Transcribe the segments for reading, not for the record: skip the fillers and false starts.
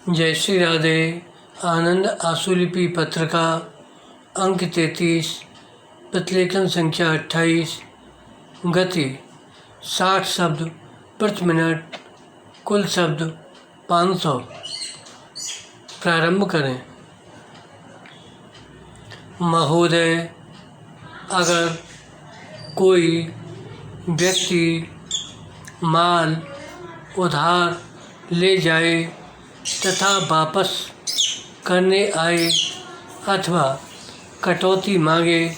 जय श्री राधे। आनंद आशुलिपि पत्रिका अंक 33, प्रतिलेखन संख्या 28, गति 60 शब्द प्रति मिनट, कुल शब्द 500। प्रारंभ करें। महोदय, अगर कोई व्यक्ति माल उधार ले जाए तथा वापस करने आए अथवा कटौती मांगे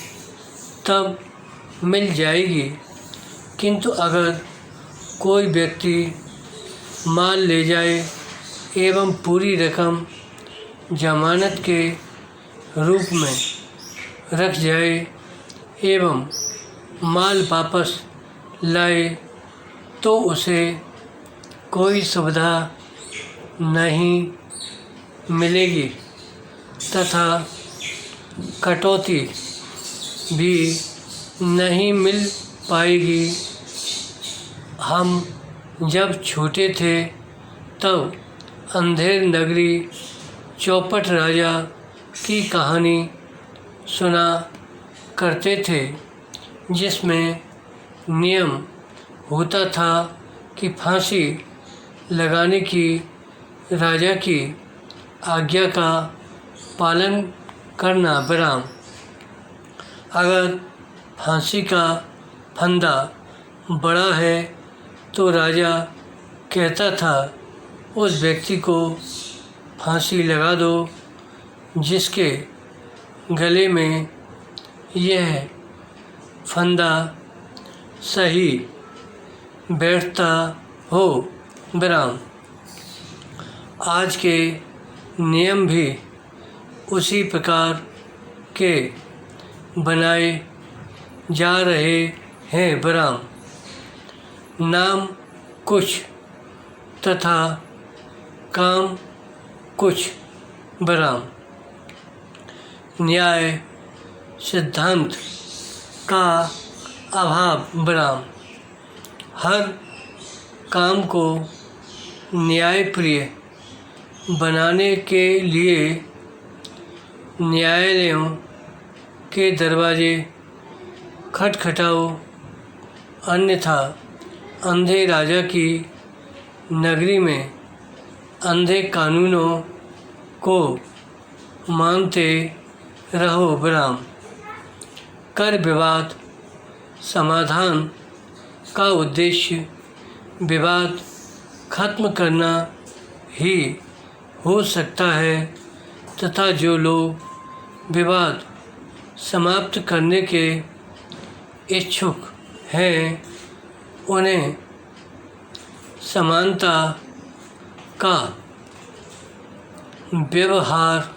तब मिल जाएगी, किंतु अगर कोई व्यक्ति माल ले जाए एवं पूरी रकम जमानत के रूप में रख जाए एवं माल वापस लाए तो उसे कोई सुविधा नहीं मिलेगी तथा कटौती भी नहीं मिल पाएगी। हम जब छोटे थे तब अंधेर नगरी चौपट राजा की कहानी सुना करते थे, जिसमें नियम होता था कि फांसी लगाने की राजा की आज्ञा का पालन करना विराम। अगर फांसी का फंदा बड़ा है तो राजा कहता था उस व्यक्ति को फांसी लगा दो जिसके गले में यह फंदा सही बैठता हो विराम। आज के नियम भी उसी प्रकार के बनाए जा रहे हैं विराम। नाम कुछ तथा काम कुछ विराम। न्याय सिद्धांत का अभाव विराम। हर काम को न्यायप्रिय बनाने के लिए न्यायालयों के दरवाजे खटखटाओ, अन्यथा अंधे राजा की नगरी में अंधे कानूनों को मानते रहो विराम। कर विवाद समाधान का उद्देश्य विवाद खत्म करना ही हो सकता है तथा जो लोग विवाद समाप्त करने के इच्छुक हैं उन्हें समानता का व्यवहार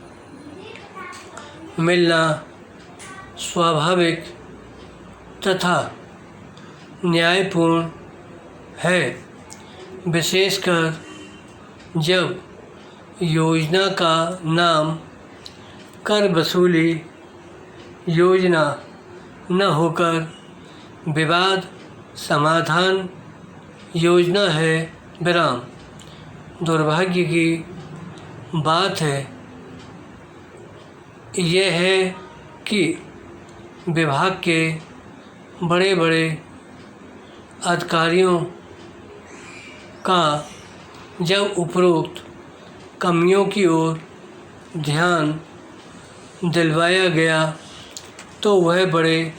मिलना स्वाभाविक तथा न्यायपूर्ण है, विशेषकर जब योजना का नाम कर वसूली योजना न होकर विवाद समाधान योजना है विराम। दुर्भाग्य की बात है यह है कि विभाग के बड़े बड़े अधिकारियों का जब उपरोक्त कमियों की ओर ध्यान दिलवाया गया तो वह बड़े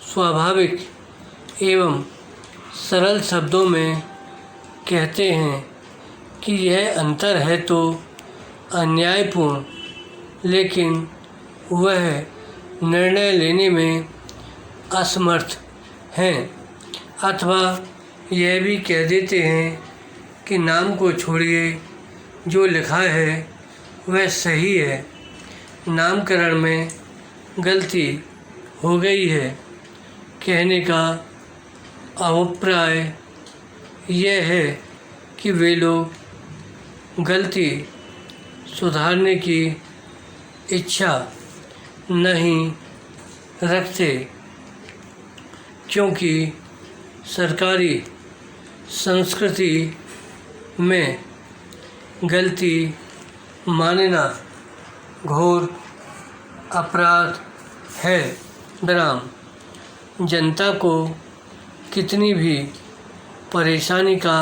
स्वाभाविक एवं सरल शब्दों में कहते हैं कि यह अंतर है तो अन्यायपूर्ण, लेकिन वह निर्णय लेने में असमर्थ हैं, अथवा यह भी कह देते हैं कि नाम को छोड़िए, जो लिखा है वह सही है, नामकरण में गलती हो गई है। कहने का अभिप्राय यह है कि वे लोग गलती सुधारने की इच्छा नहीं रखते, क्योंकि सरकारी संस्कृति में गलती मानना घोर अपराध है। विराम। जनता को कितनी भी परेशानी का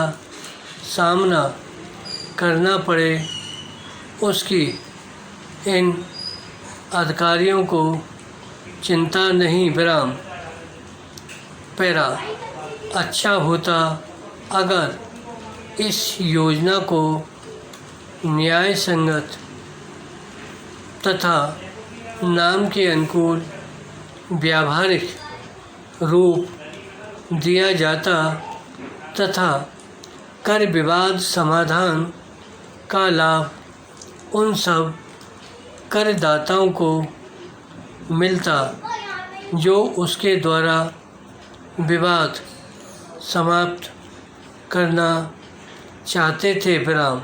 सामना करना पड़े, उसकी इन अधिकारियों को चिंता नहीं। विराम। पैरा। अच्छा होता अगर इस योजना को न्याय संगत तथा नाम के अनुकूल व्यावहारिक रूप दिया जाता तथा कर विवाद समाधान का लाभ उन सब करदाताओं को मिलता जो उसके द्वारा विवाद समाप्त करना चाहते थे। विराम।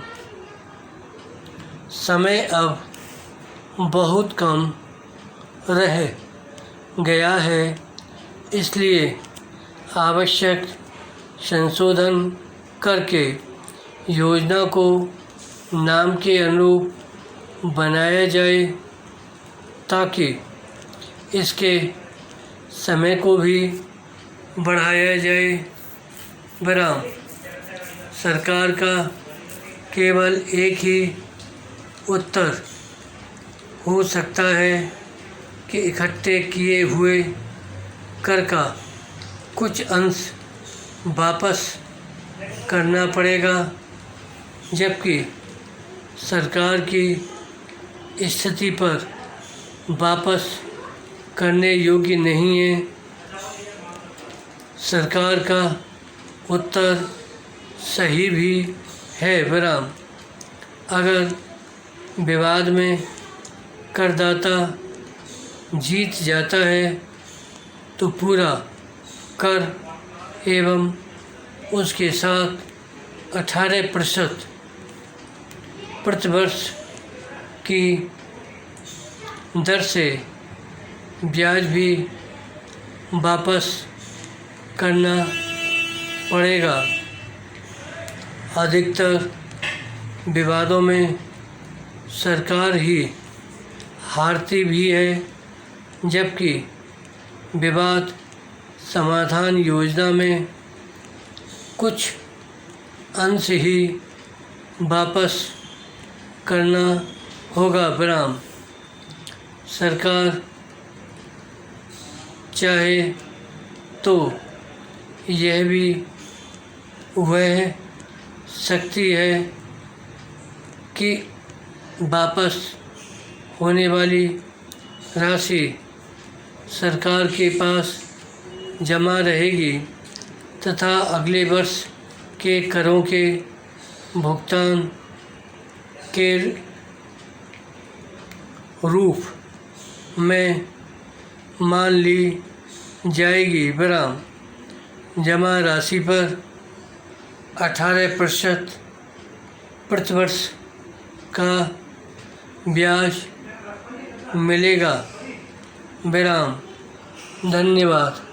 समय अब बहुत कम रह गया है, इसलिए आवश्यक संशोधन करके योजना को नाम के अनुरूप बनाया जाए ताकि इसके समय को भी बढ़ाया जाए। विराम। सरकार का केवल एक ही उत्तर हो सकता है कि इकट्ठे किए हुए कर का कुछ अंश वापस करना पड़ेगा, जबकि सरकार की स्थिति पर वापस करने योग्य नहीं है। सरकार का उत्तर सही भी है। विराम। अगर विवाद में करदाता जीत जाता है तो पूरा कर एवं उसके साथ 18% प्रतिवर्ष की दर से ब्याज भी वापस करना पड़ेगा। अधिकतर विवादों में सरकार ही हारती भी है, जबकि विवाद समाधान योजना में कुछ अंश ही वापस करना होगा। विराम। सरकार चाहे तो यह भी वह शक्ति है कि वापस होने वाली राशि सरकार के पास जमा रहेगी तथा अगले वर्ष के करों के भुगतान के रूप में मान ली जाएगी। विराम। जमा राशि पर 18% प्रतिवर्ष का ब्याज मिलेगा। विराम। धन्यवाद।